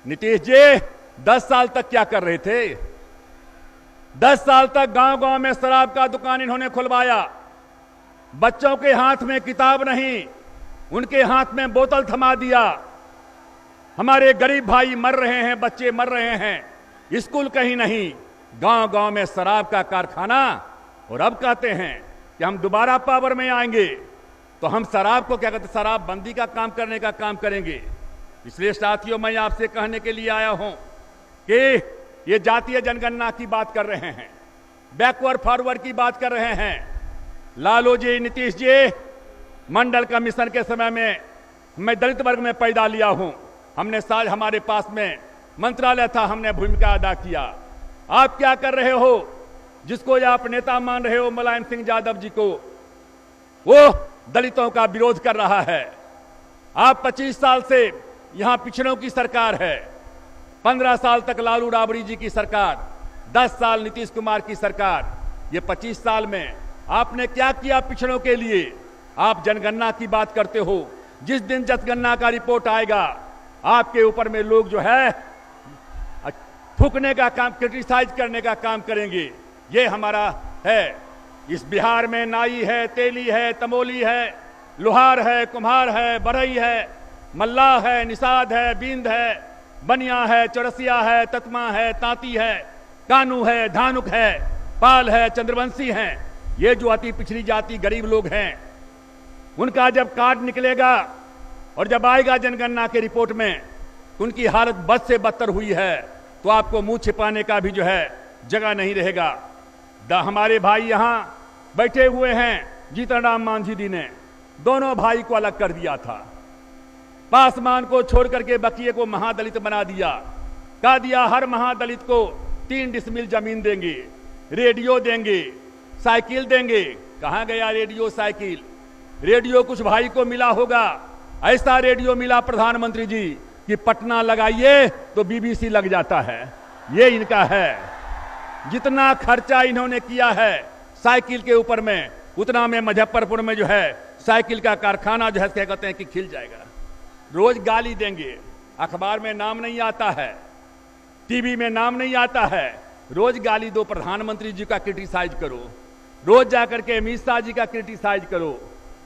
नीतीश जी 10 साल तक क्या कर रहे थे? 10 साल तक गांव गांव में शराब का दुकान इन्होंने खुलवाया। बच्चों के हाथ में किताब नहीं, उनके हाथ में बोतल थमा दिया। हमारे गरीब भाई मर रहे हैं, बच्चे मर रहे हैं, स्कूल कहीं नहीं, गांव गांव में शराब का कारखाना। और अब कहते हैं कि हम दोबारा पावर में आएंगे तो हम शराब को क्या कहते हैं, शराब बंदी का काम करने का काम करेंगे। इसलिए साथियों, मैं आपसे कहने के लिए आया हूं कि ये जातीय जनगणना की बात कर रहे हैं, बैकवर्ड फॉरवर्ड की बात कर रहे हैं। लालू जी, नीतीश जी, मंडल कमीशन के समय में मैं दलित वर्ग में पैदा लिया हूं। हमने साल हमारे पास में मंत्रालय था, हमने भूमिका अदा किया। आप क्या कर रहे हो? जिसको आप नेता मान रहे हो, मुलायम सिंह यादव जी को, वो दलितों का विरोध कर रहा है। आप 25 साल से यहां पिछड़ों की सरकार है, 15 साल तक लालू राबड़ी जी की सरकार, 10 साल नीतीश कुमार की सरकार। ये 25 साल में आपने क्या किया पिछड़ों के लिए? आप जनगणना की बात करते हो। जिस दिन जनगणना का रिपोर्ट आएगा, आपके ऊपर में लोग जो है थूकने का काम, क्रिटिसाइज करने का काम करेंगे। ये हमारा है। इस बिहार में नाई है, तेली है, तमोली है, लोहार है, कुम्हार है, बढ़ई है, मल्लाह है, निषाद है, बींद है, बनिया है, चौरसिया है, ततमा है, तांती है, कानू है, धानुक है, पाल है, चंद्रवंशी हैं। ये जो अति पिछड़ी जाति गरीब लोग हैं, उनका जब कार्ड निकलेगा और जब आएगा जनगणना के रिपोर्ट में उनकी हालत बद से बदतर हुई है, तो आपको मुंह छिपाने का भी जो है जगह नहीं रहेगा। हमारे भाई यहां बैठे हुए हैं, जीतन राम मांझी जी ने दोनों भाई को अलग कर दिया था। पासवान को छोड़ करके बकिए को महादलित बना दिया। कह दिया हर महादलित को 3 डिसमिल जमीन देंगे, रेडियो देंगे, साइकिल देंगे। कहां गया रेडियो, साइकिल? रेडियो कुछ भाई को मिला होगा। ऐसा रेडियो मिला प्रधानमंत्री जी कि पटना लगाइए तो बीबीसी लग जाता है। ये इनका है। जितना खर्चा इन्होंने किया है साइकिल के ऊपर में, उतना में मुजफ्फरपुर में जो है साइकिल का कारखाना जो है क्या कहते हैं कि खिल जाएगा। रोज गाली देंगे, अखबार में नाम नहीं आता है, टीवी में नाम नहीं आता है। रोज गाली दो, प्रधानमंत्री जी का क्रिटिसाइज करो, रोज जाकर के अमित शाह जी का क्रिटिसाइज करो।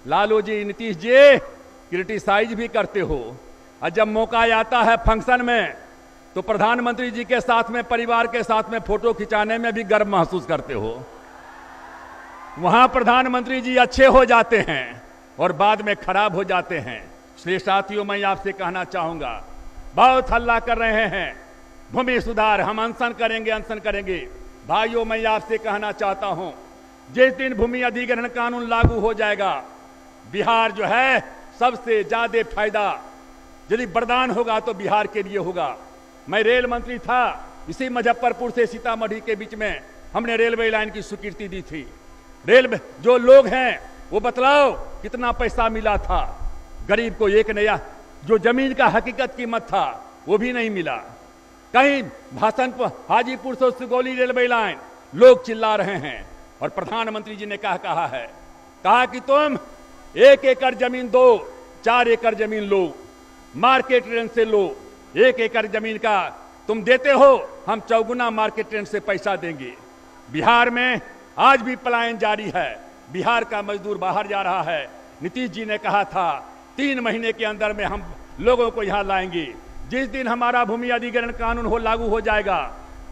लालू जी, नीतीश जी क्रिटिसाइज भी करते हो, और जब मौका आता है फंक्शन में तो प्रधानमंत्री जी के साथ में, परिवार के साथ में फोटो खिंचाने में भी गर्व महसूस करते हो। वहां प्रधानमंत्री जी अच्छे हो जाते हैं और बाद में खराब हो जाते हैं। इसलिए साथियों, मैं आपसे कहना चाहूंगा, बहुत हल्ला कर रहे हैं भूमि सुधार, हम अनशन करेंगे, अनशन करेंगे। भाइयों, मैं आपसे कहना चाहता हूं, जिस दिन भूमि अधिग्रहण कानून लागू हो जाएगा, बिहार जो है सबसे ज्यादा फायदा यदि वरदान होगा तो बिहार के लिए होगा। मैं रेल मंत्री था, इसी मुजफ्फरपुर से सीतामढ़ी के बीच में हमने रेलवे लाइन की स्वीकृति दी थी। रेल जो लोग हैं वो बतलाओ कितना पैसा मिला था? गरीब को एक नया जो जमीन का हकीकत कीमत था वो भी नहीं मिला। कहीं भाषण हाजीपुर से सुगौली रेलवे लाइन, लोग चिल्ला रहे हैं और प्रधानमंत्री जी ने कहा है, कहा कि तुम 1 एकड़ जमीन दो, 4 एकड़ जमीन लो, मार्केट रेंट से लो। 1 एकड़ जमीन का तुम देते हो, हम 4 मार्केट रेंट से पैसा देंगे। बिहार में आज भी पलायन जारी है, बिहार का मजदूर बाहर जा रहा है। नीतीश जी ने कहा था 3 महीने के अंदर में हम लोगों को यहां लाएंगे। जिस दिन हमारा भूमि अधिग्रहण कानून लागू हो जाएगा,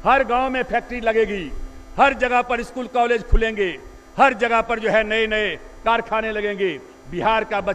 हर गांव में फैक्ट्री लगेगी, हर जगह पर स्कूल कॉलेज खुलेंगे, हर जगह पर जो है नए नए कारखाने लगेंगे। बिहार का